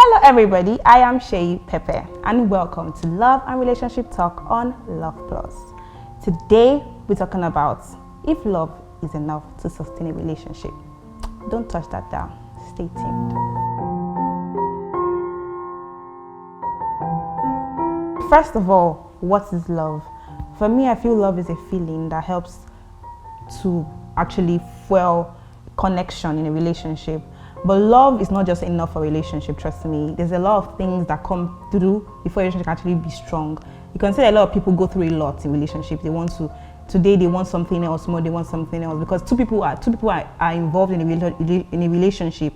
Hello everybody, I am Seyi and welcome to Love and Relationship Talk on Love Plus. Today we're talking about if love is enough to sustain a relationship. Don't touch that down, stay tuned. First of all, what is love? For me, I feel love is a feeling that helps to actually fuel connection in a relationship. But love is not just enough for a relationship, trust me. There's a lot of things that come through before a relationship can actually be strong. You can see that a lot of people go through a lot in relationships. Today they want something else, tomorrow they want something else, because two people are involved in a relationship.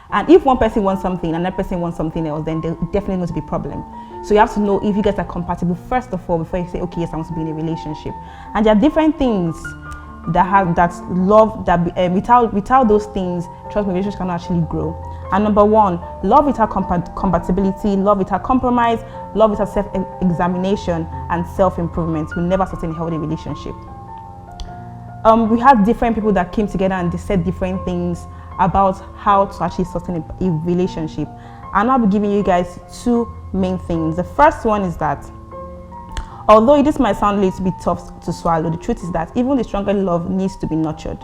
And if one person wants something and another person wants something else, then there's definitely going to be a problem. So you have to know if you guys are compatible first of all before you say, okay, yes, I want to be in a relationship. And there are different things without those things, trust me, relationships cannot actually grow. And number one, love without compatibility, love without compromise, love without self-examination and self-improvement will never sustain a healthy relationship. We had different people that came together and they said different things about how to actually sustain a relationship. And I'll be giving you guys two main things. The first one is that although this might sound a little bit tough to swallow, the truth is that even the stronger love needs to be nurtured.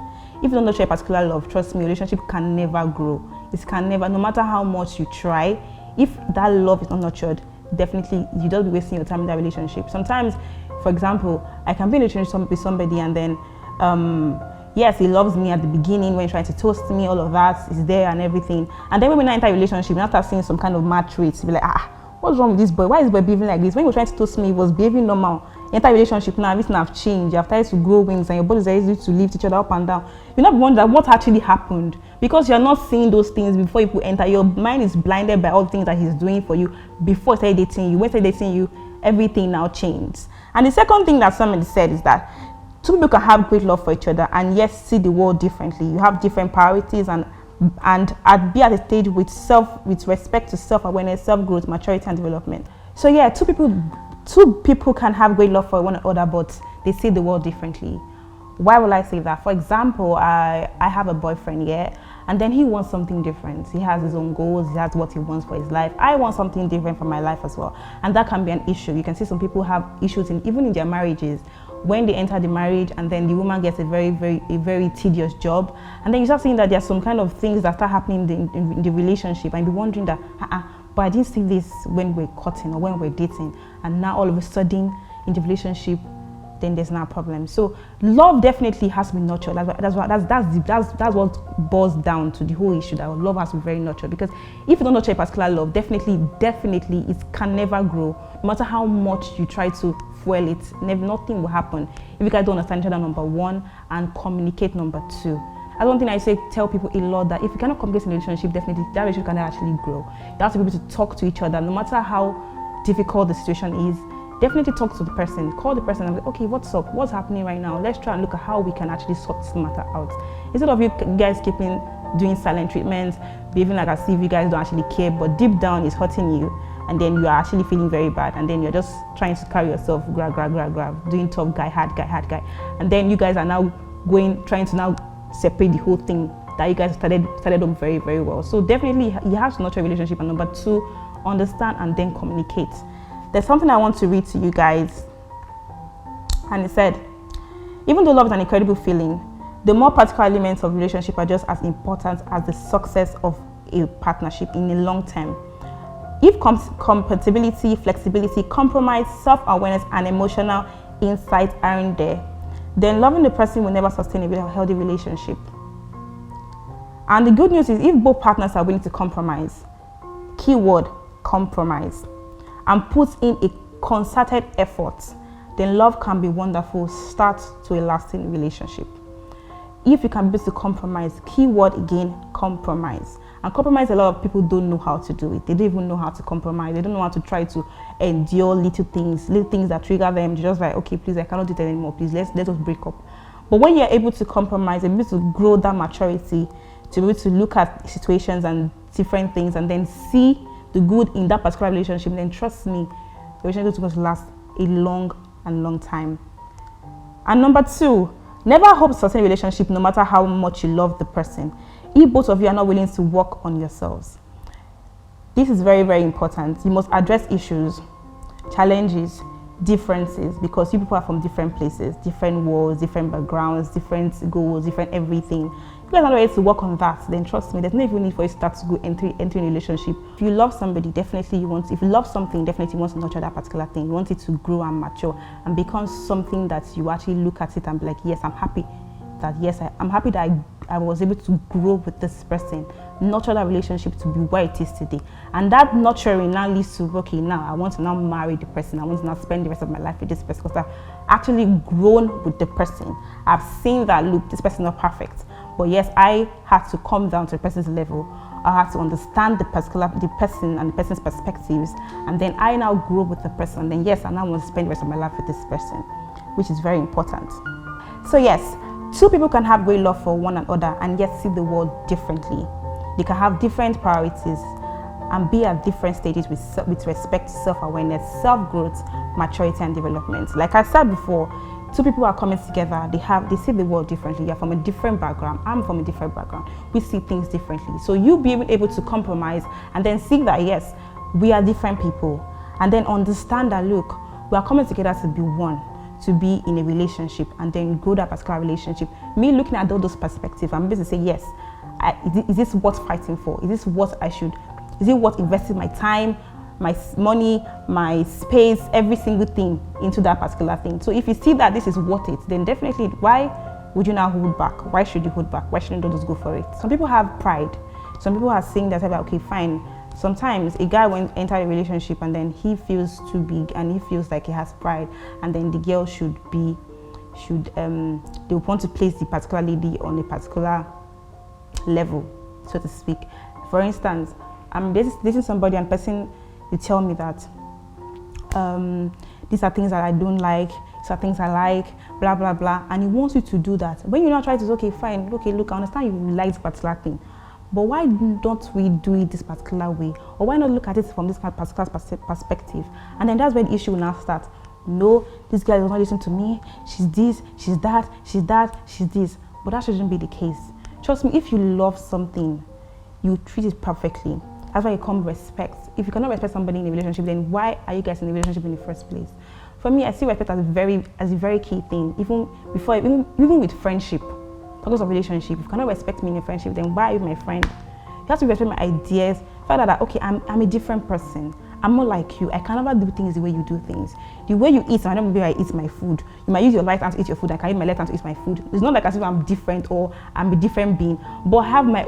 If you don't nurture a particular love, trust me, a relationship can never grow. It can never, no matter how much you try, if that love is not nurtured, definitely you don't be wasting your time in that relationship. Sometimes, for example, I can be in a relationship with somebody and then, yes, he loves me at the beginning when he's trying to toast me, all of that is there and everything. And then when we enter a relationship, we have to start seeing some kind of mad traits. Be like, what's wrong with this boy? Why is this boy behaving like this? When he was trying to toast me, he was behaving normal. Enter a relationship now, everything have changed. You have started to grow wings and your bodies are easy to lift each other up and down. You're not wondering what actually happened because you're not seeing those things before you enter. Your mind is blinded by all the things that he's doing for you before he started dating you. When he started dating you, everything now changed. And the second thing that somebody said is that two people can have great love for each other and yes, see the world differently. You have different priorities and be at a stage with respect to self-awareness, self-growth, maturity and development. So yeah, two people can have great love for one another, but they see the world differently. Why will I say that? For example, I have a boyfriend, yeah, and then he wants something different. He has his own goals, he has what he wants for his life. I want something different for my life as well. And that can be an issue. You can see some people have issues even in their marriages. When they enter the marriage and then the woman gets a very tedious job, and then you start seeing that there's some kind of things that start happening in the relationship and be wondering that, but I didn't see this when we're courting or when we're dating, and now all of a sudden in the relationship, then there's now a problem. So love definitely has to be nurtured. That's what boils down to the whole issue, that love has to be very nurtured. Because if you don't nurture a particular love, definitely it can never grow. No matter how much you try to fuel it, nothing will happen if you guys don't understand each other, number one, and communicate, number two. That's one thing I tell people a lot, that if you cannot communicate in a relationship, definitely that relationship cannot actually grow. You have to be able to talk to each other, no matter how difficult the situation is. Definitely talk to the person, call the person and be like, okay, what's up? What's happening right now? Let's try and look at how we can actually sort this matter out. Instead of you guys doing silent treatments, behaving like as if you guys don't actually care, but deep down it's hurting you, and then you are actually feeling very bad, and then you're just trying to carry yourself, grab, doing tough guy, hard guy. And then you guys are now trying to now separate the whole thing that you guys started up very, very well. So definitely you have to nurture a relationship, and number two, understand and then communicate. There's something I want to read to you guys, and it said, even though love is an incredible feeling, the more practical elements of relationship are just as important as the success of a partnership in the long term. If compatibility, flexibility, compromise, self-awareness and emotional insight aren't there, then loving the person will never sustain a healthy relationship. And the good news is, if both partners are willing to compromise, keyword compromise, and put in a concerted effort, then love can be wonderful, start to a lasting relationship. If you can be able to compromise, keyword again, compromise. And compromise, a lot of people don't know how to do it. They don't even know how to compromise. They don't know how to try to endure little things that trigger them. They're just like, okay, please, I cannot do that anymore. Please, let us break up. But when you're able to compromise, you're able to grow that maturity, to be able to look at situations and different things and then see the good in that particular relationship, then trust me, the relationship is going to last a long time. And number two, never hope to sustain a relationship no matter how much you love the person, if both of you are not willing to work on yourselves. This is very, very important. You must address issues, challenges, differences, because you people are from different places, different worlds, different backgrounds, different goals, different everything. You guys are not ready to work on that, then trust me, there's no even need for you to start to go enter a relationship. If you love somebody, definitely if you love something, definitely you want to nurture that particular thing. You want it to grow and mature and become something that you actually look at it and be like, yes, I'm happy that I was able to grow with this person, nurture that relationship to be where it is today. And that nurturing now leads to, okay, now I want to now marry the person. I want to now spend the rest of my life with this person because I've actually grown with the person. I've seen that, look, this person is not perfect. But yes, I had to come down to the person's level. I had to understand the person and the person's perspectives. And then I now grow with the person. And then yes, I now want to spend the rest of my life with this person, which is very important. So yes, two people can have great love for one another and yet see the world differently. They can have different priorities and be at different stages with respect to self-awareness, self-growth, maturity, and development. Like I said before, two people are coming together, they see the world differently. You're from a different background, I'm from a different background. We see things differently. So you being able to compromise and then see that, yes, we are different people. And then understand that, look, we are coming together to be one, to be in a relationship and then grow that particular relationship. Me looking at all those perspectives, I'm able to say, yes, is this worth fighting for? Is it worth investing my time, my money, my space, every single thing into that particular thing? So if you see that this is worth it, then definitely, why would you now hold back? Why should you hold back? Why shouldn't you just go for it? Some people have pride. Some people are saying that, okay, fine. Sometimes a guy will enter a relationship and then he feels too big and he feels like he has pride, and then the girl they want to place the particular lady on a particular level, so to speak. For instance, I'm dating somebody and person they tell me that these are things that I don't like, these are things I like, blah blah blah, and he wants you to do that. When you now try to say, okay, fine, okay, look, I understand you like this particular thing, but why don't we do it this particular way? Or why not look at it from this particular perspective? And then that's where the issue will now start. No, this guy is not listening to me. She's this, she's that, she's that, she's this. But that shouldn't be the case. Trust me, if you love something, you treat it perfectly. That's why you come respect. If you cannot respect somebody in a relationship, then why are you guys in a relationship in the first place? For me, I see respect as a very key thing. Even with friendship. Because of relationship, if you cannot respect me in a friendship, then why are you my friend? You have to respect my ideas. Find out that, okay, I'm a different person. I'm not like you. I can never do things the way you do things. The way you eat, I don't know I eat my food. You might use your right hand to eat your food, I can use my left hand to eat my food. It's not like as if I'm different or I'm a different being, but I have my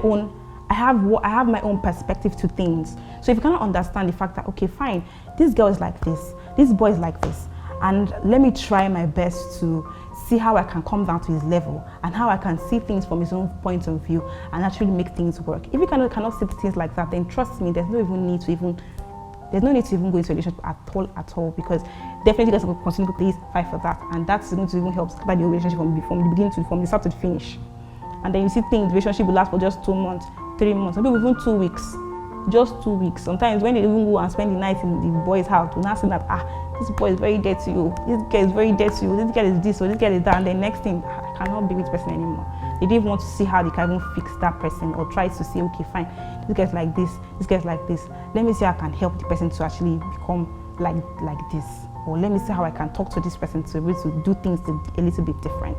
own perspective to things. So if you cannot understand the fact that, okay, fine, this girl is like this boy is like this, and let me try my best to see how I can come down to his level and how I can see things from his own point of view and actually make things work. If you cannot see things like that, then trust me, there's no need to even go into a relationship at all, because definitely you guys will continue to please fight for that, and that's going to even help start the relationship from the beginning from the start to the finish. And then you see things, the relationship will last for just 2 months, 3 months, some people even 2 weeks. Just 2 weeks. Sometimes when they even go and spend the night in the boy's house, we'll not say that, this boy is very dead to you, this girl is very dead to you, this girl is this or this girl is that, and then next thing, I cannot be with this person anymore. They didn't want to see how they can even fix that person, or try to say, okay, fine, this guy's like this guy's like this. Let me see how I can help the person to actually become like this. Or let me see how I can talk to this person to be able to do things a little bit different.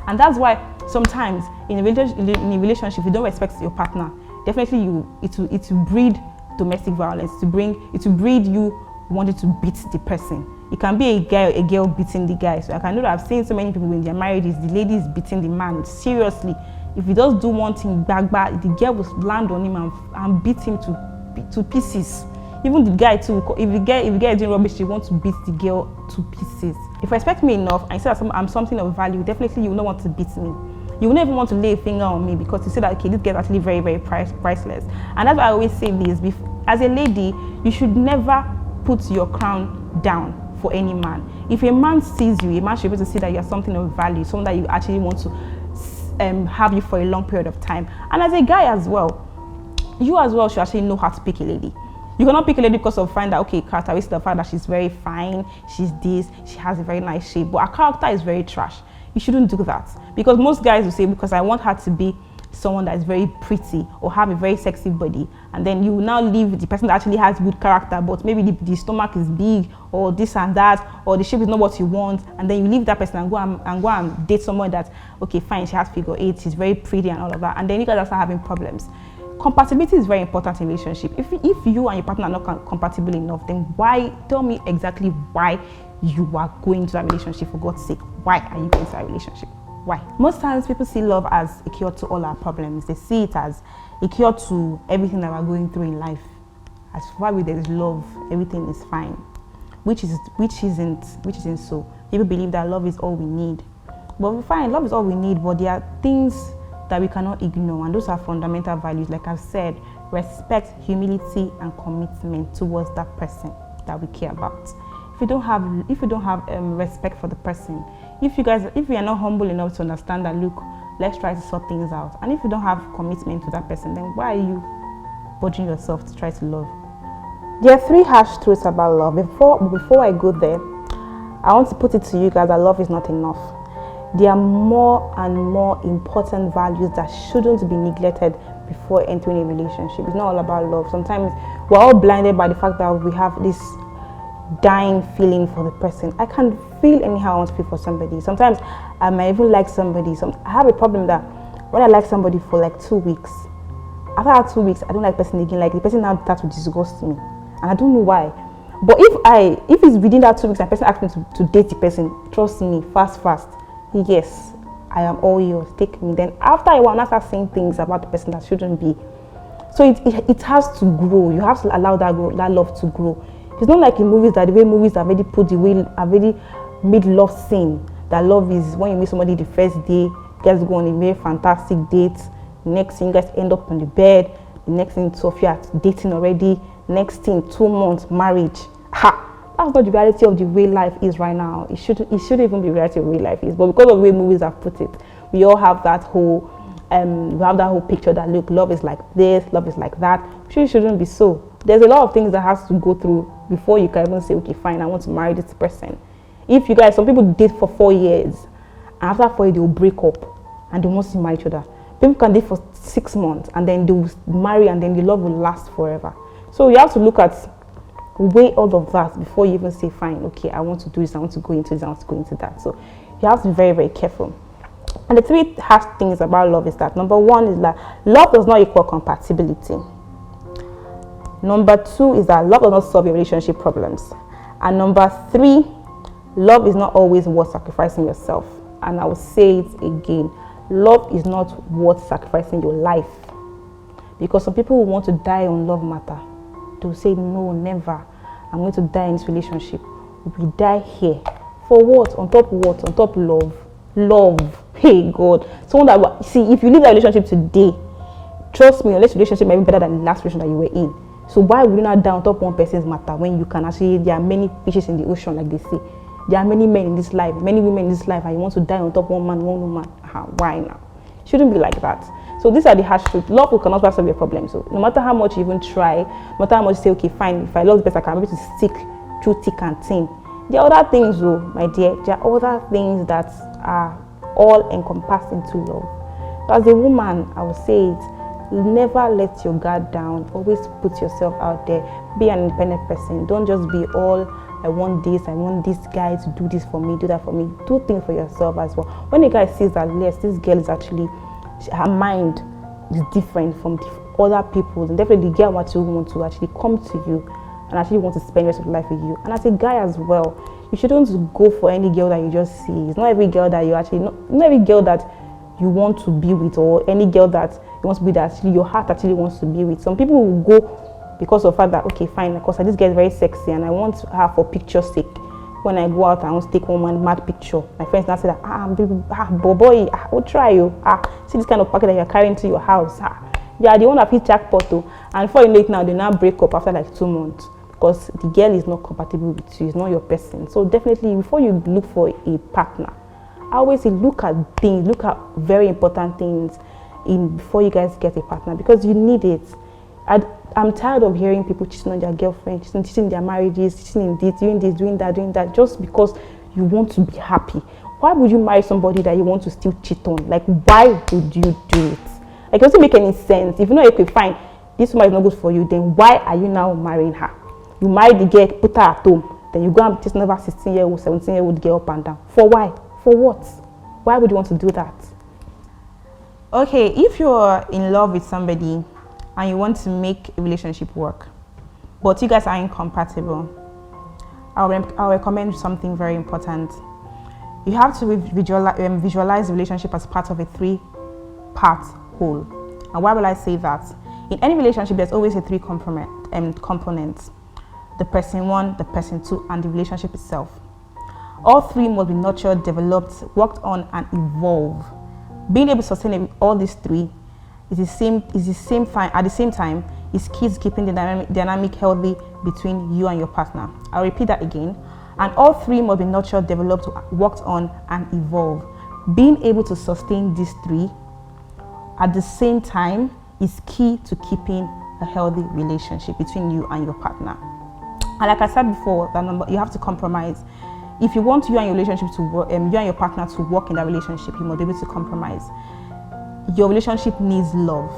And that's why sometimes in a relationship, if you don't respect your partner, definitely it will breed domestic violence. It will breed you wanting to beat the person. It can be a girl beating the guy. So I can know that I've seen so many people when they're married, the lady is beating the man. Seriously, if he does do one thing back, the girl will land on him and beat him to pieces. Even the guy too, if the guy is doing rubbish, he wants to beat the girl to pieces. If you respect me enough and you say that I'm something of value, definitely you will not want to beat me. You will not even want to lay a finger on me, because you say that, okay, this girl is actually very, very priceless. And that's why I always say this, as a lady, you should never put your crown down for any man. If a man sees you, a man should be able to see that you're something of value, someone that you actually want to have you for a long period of time. And as a guy as well, you as well should actually know how to pick a lady. You cannot pick a lady because of find that, okay, characteristics, the fact that she's very fine, she's this, she has a very nice shape, but her character is very trash. You shouldn't do that, because most guys will say, because I want her to be someone that is very pretty or have a very sexy body, and then you will now leave the person that actually has good character, but maybe the stomach is big or this and that, or the shape is not what you want, and then you leave that person and go and date someone that, okay, fine, she has figure 8, she's very pretty and all of that, and then you guys start having problems. Compatibility is very important in a relationship. If you and your partner are not compatible enough, then tell me exactly why you are going to that relationship, for God's sake. Why are you going to that relationship? Why? Most times people see love as a cure to all our problems. They see it as a cure to everything that we're going through in life. As far as there is love, everything is fine. Which isn't so. People believe that love is all we need. But we find love is all we need, but there are things that we cannot ignore, and those are fundamental values. Like I've said, respect, humility, and commitment towards that person that we care about. If you don't have respect for the person, if you are not humble enough to understand that, look, let's try to sort things out, and if you don't have commitment to that person, then why are you bothering yourself to try to love? There are 3 harsh truths about love. Before I go there, I want to put it to you guys that love is not enough. There are more and more important values that shouldn't be neglected before entering a relationship. It's not all about love. Sometimes we're all blinded by the fact that we have this dying feeling for the person. I can feel anyhow I want to feel for somebody. Sometimes I might even like somebody. I have a problem that when I like somebody for like 2 weeks, after that 2 weeks, I don't like the person again. Like the person now starts to disgust me, and I don't know why. But if it's within that 2 weeks and the person asks me to date the person, trust me, fast, yes, I am all yours, take me. Then after a while, I start saying things about the person that shouldn't be. So it has to grow. You have to allow that love to grow. It's not like in movies that the way movies have already made love scene. That love is when you meet somebody the first day, you guys go on a very fantastic date. Next thing, you guys end up on the bed. The next thing, 2 of you are dating already. Next thing, 2 months, marriage. That's not the reality of the way life is right now. It shouldn't even be the reality of the way life is. But because of the way movies have put it, we all have that whole picture that, look, love is like this, love is like that. It shouldn't be so. There's a lot of things that has to go through before you can even say, okay, fine, I want to marry this person. If you guys, some people date for 4 years, and after 4 years, they'll break up and they want to marry each other. People can date for 6 months and then they'll marry, and then the love will last forever. So you have to look at, weigh all of that before you even say, fine, okay, I want to do this, I want to go into this, I want to go into that. So you have to be very, very careful. And the 3 harsh things about love is that, number 1 is that love does not equal compatibility. Number 2 is that love does not solve your relationship problems. And number 3, love is not always worth sacrificing yourself. And I will say it again, love is not worth sacrificing your life. Because some people who want to die on love matter, they'll say, no, never, I'm going to die in this relationship. We die here. For what? On top what? On top love. Hey God. Someone that, see, if you leave that relationship today, trust me, your next relationship might be better than the last relationship that you were in. So why would you not die on top one person's matter when you can actually, there are many fishes in the ocean, like they say. There are many men in this life, many women in this life, and you want to die on top one man, one woman. Why now? It shouldn't be like that. So these are the harsh truths. Love cannot solve your problem. So no matter how much you even try, no matter how much you say, okay, fine, if I love this person, I can be able to stick through thick and thin. There are other things though, my dear. There are other things that are all encompassed into love. So as a woman, I would say it, never let your guard down. Always put yourself out there. Be an independent person. Don't just be all, I want this guy to do this for me, do that for me. Do things for yourself as well. When a guy sees that, yes, this girl is actually, her mind is different from other people, and definitely the girl want to actually come to you and actually want to spend the rest of your life with you. And as a guy as well, you shouldn't go for any girl that you just see. It's not every girl that you actually, not every girl that you want to be with, or any girl that you want to be that actually your heart actually wants to be with. Some people will go because of the fact that, okay, fine, because this girl is very sexy and I want her for picture's sake. When I go out, I want to take one mad picture. My friends now say that, boy, we'll try you. See this kind of packet that you're carrying to your house. Yeah, they want to hit jackpot too. And before you know it now, they now break up after like 2 months because the girl is not compatible with you. It's not your person. So definitely, before you look for a partner, I always say look at things, look at very important things before you guys get a partner, because you need it. I'm tired of hearing people cheating on their girlfriend, cheating their marriages, cheating in this, doing that, just because you want to be happy. Why would you marry somebody that you want to still cheat on? Like, why would you do it? Like, it doesn't make any sense. If you know, okay, fine, this woman is not good for you, then why are you now marrying her? You marry the girl, put her at home, then you go and just another 16-year-old, 17-year-old girl up and down. For why? For what? Why would you want to do that? Okay, if you're in love with somebody and you want to make a relationship work, but you guys are incompatible, I'll recommend something very important. You have to visualize the relationship as part of a 3-part whole. And why will I say that? In any relationship, there's always a 3 components. The person 1, the person 2, and the relationship itself. All 3 must be nurtured, developed, worked on, and evolve. Being able to sustain all these 3 at the same time is key to keeping the dynamic healthy between you and your partner. I'll repeat that again. And all 3 must be nurtured, developed, worked on, and evolve. Being able to sustain these 3 at the same time is key to keeping a healthy relationship between you and your partner. And like I said before, you have to compromise. If you want you and your relationship to work, you and your partner to work in that relationship, you must be able to compromise. Your relationship needs love.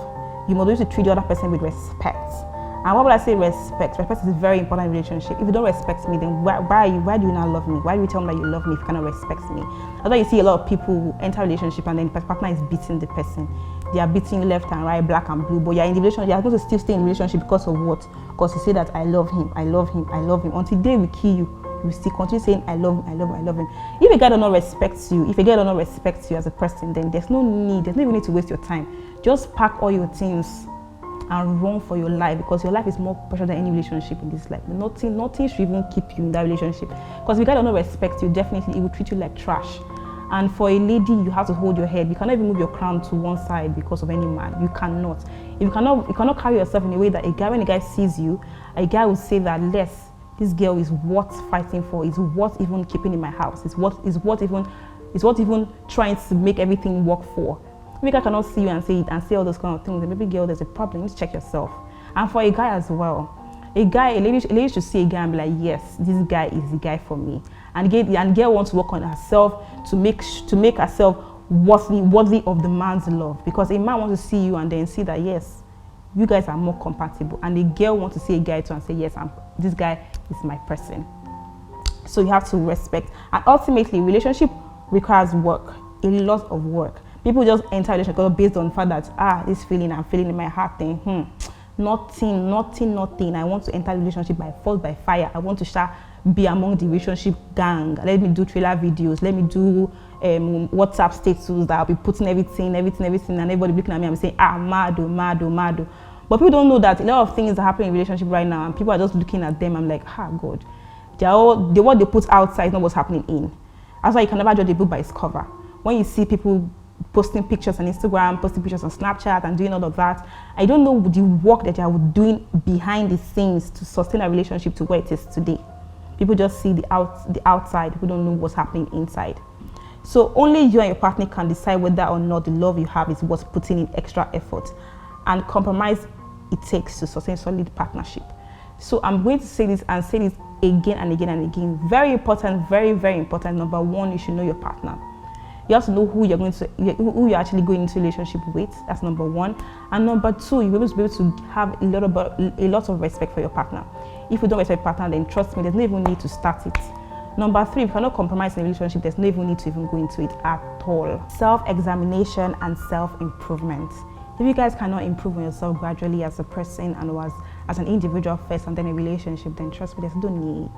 You must be able to treat the other person with respect. And why would I say respect? Respect is a very important relationship. If you don't respect me, then why do you not love me? Why do you tell me that you love me if you cannot respect me? That's why you see a lot of people who enter a relationship and then the partner is beating the person. They are beating left and right, black and blue, but you're in the relationship, you're going to still stay in the relationship because of what? Because you say that I love him, I love him, I love him. Until the day we kill you, you still continue saying I love him, I love him, I love him. If a guy does not respect you, if a girl does not respect you as a person, then there's no even need to waste your time. Just pack all your things and run for your life, because your life is more precious than any relationship in this life. Nothing should even keep you in that relationship. Because if a guy does not respect you, definitely he will treat you like trash. And for a lady, you have to hold your head. You cannot even move your crown to one side because of any man. You cannot. You cannot carry yourself in a way that when a guy sees you, a guy will say that this girl is worth fighting for, is worth even keeping in my house, is worth even trying to make everything work for. If a guy cannot see you and say all those kind of things, then maybe girl, there's a problem. You need to check yourself. And for a guy as well, a lady should see a guy and be like, yes, this guy is the guy for me. And girl wants to work on herself to make herself worthy of the man's love. Because a man wants to see you and then see that, yes, you guys are more compatible. And a girl wants to see a guy too and say, yes, this guy is my person. So you have to respect. And ultimately, relationship requires work, a lot of work. People just enter a relationship based on the fact that, this feeling I'm feeling in my heart thing, nothing. I want to enter a relationship by force, by fire. I want to be among the relationship gang. Let me do trailer videos. Let me do WhatsApp status that I'll be putting everything, and everybody looking at me and saying, mad. But people don't know that a lot of things are happening in relationship right now, and people are just looking at them. I'm like, God, what they put outside is not what's happening in. That's why you can never judge a book by its cover. When you see people posting pictures on Instagram, posting pictures on Snapchat and doing all of that, I don't know the work that they are doing behind the scenes to sustain a relationship to where it is today. People just see the outside. People don't know what's happening inside. So only you and your partner can decide whether or not the love you have is worth putting in extra effort and compromise it takes to sustain solid partnership. So I'm going to say this and say this again and again and again. Very important, very, very important. Number 1, you should know your partner. You have to know who you're actually going into a relationship with. That's number 1. And number 2, you'll be able to have a lot of respect for your partner. If you don't respect your partner, then trust me, there's no even need to start it. Number 3, if you cannot compromise in a relationship, there's no even need to even go into it at all. Self-examination and self-improvement. If you guys cannot improve on yourself gradually as a person and as an individual first and then a relationship, then trust me, there's no need.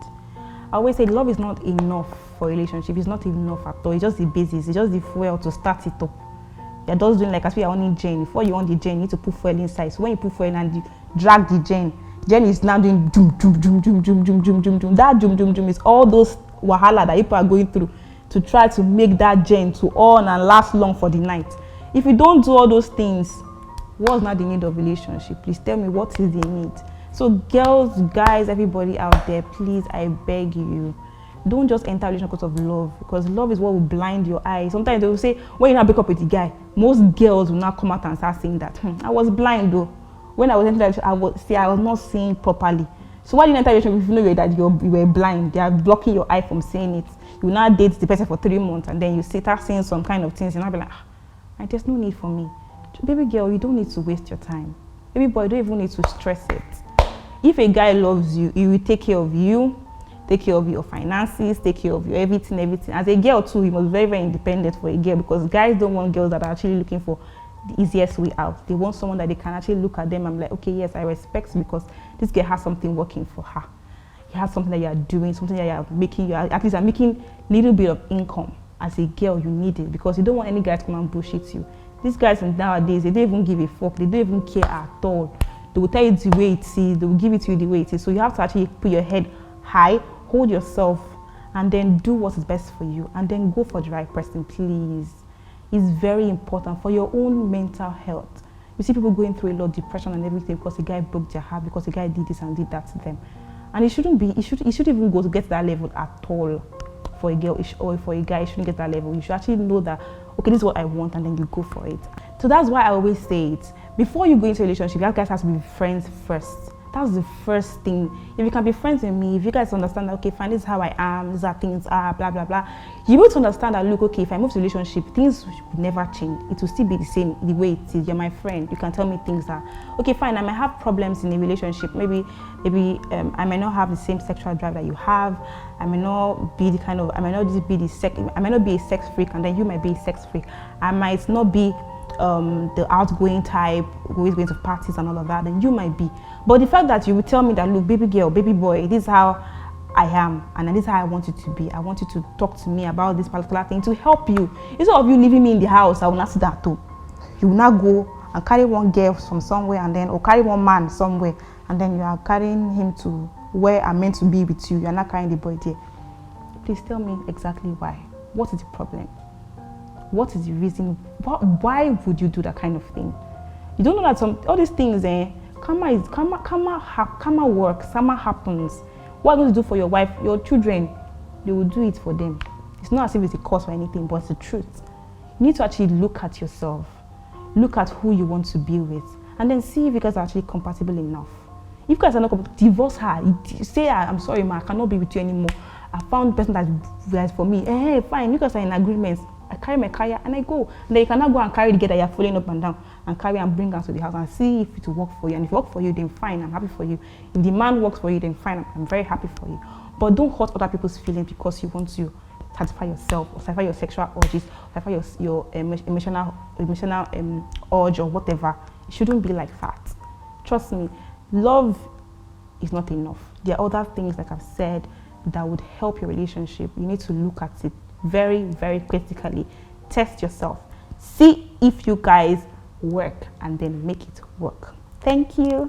I always say love is not enough for a relationship. It's not enough at all. It's just the basis. It's just the fuel to start it up. You're just doing like as we are on the gen. Before you on the gen, you need to put fuel inside. So when you put fuel and you drag the gen is now doing doom. That doom is all those wahala that people are going through to try to make that gen to on and last long for the night. If you don't do all those things, what's not the need of relationship? Please tell me, what is the need? So girls, guys, everybody out there, please, I beg you, don't just enter a relationship because of love, because love is what will blind your eyes. Sometimes they will say, when you now break up with the guy, most girls will now come out and start saying that, I was blind though. When I was entering a relationship, I was not seeing properly. So why did you enter a relationship if you know that you were blind? They are blocking your eye from seeing it. You now date the person for 3 months and then you start seeing some kind of things, and I'll be like, there's no need for me. Baby girl, you don't need to waste your time. Baby boy, you don't even need to stress it. If a guy loves you, he will take care of you, take care of your finances, take care of your everything. As a girl too, you must be very, very independent for a girl, because guys don't want girls that are actually looking for the easiest way out. They want someone that they can actually look at them and be like, okay, yes, I respect, because this girl has something working for her. You have something that you are doing, something that you are making, at least are making little bit of income. As a girl, you need it, because you don't want any guy to come and bullshit you. These guys nowadays, they don't even give a fuck. They don't even care at all. They will tell you the way it is. They will give it to you the way it is. So you have to actually put your head high, hold yourself, and then do what is best for you, and then go for the right person, please. It's very important for your own mental health. You see people going through a lot of depression and everything because a guy broke their heart, because a guy did this and did that to them. And it shouldn't be, it shouldn't even go to get to that level at all. For a girl or for a guy, you shouldn't get that level. You should actually know that, okay, this is what I want, and then you go for it. So that's why I always say it. Before you go into a relationship, you guys have to be friends first. That's the first thing. If you can be friends with me, if you guys understand that, okay, fine, this is how I am, these are things are, blah, blah, blah. You will understand that, look, okay, if I move to a relationship, things will never change. It will still be the same, the way it is. You're my friend. You can tell me things that, okay, fine, I might have problems in a relationship. Maybe I might not have the same sexual drive that you have. I might not be the kind of, I might not be a sex freak, and then you might be a sex freak. I might not be the outgoing type, always going to parties and all of that, then you might be. But the fact that you will tell me that, look, baby girl, baby boy, this is how I am, and this is how I want you to be. I want you to talk to me about this particular thing to help you. Instead of you leaving me in the house, I will not see that too. You will not go and carry one girl from somewhere, and then, or carry one man somewhere, and then you are carrying him to where I'm meant to be with you. You are not carrying the boy there. Please tell me exactly why. What is the problem? What is the reason? Why would you do that kind of thing? You don't know that all these things, karma works, karma happens. What are you going to do for your wife, your children? They will do it for them. It's not as if it's a cause or anything, but it's the truth. You need to actually look at yourself, look at who you want to be with, and then see if you guys are actually compatible enough. If you guys are not compatible, divorce her. Say, I'm sorry, ma, I cannot be with you anymore. I found the person that's for me. Hey, fine, you guys are in agreement. I carry my car and I go. And then you cannot go and carry the girl that you're following up and down and carry and bring her to the house and see if it will work for you. And if it works for you, then fine, I'm happy for you. If the man works for you, then fine, I'm very happy for you. But don't hurt other people's feelings because you want to satisfy yourself, or satisfy your sexual urges, or satisfy your emotional urge or whatever. It shouldn't be like that. Trust me, love is not enough. There are other things, like I've said, that would help your relationship. You need to look at it very, very critically. Test yourself. See if you guys work, and then make it work. Thank you.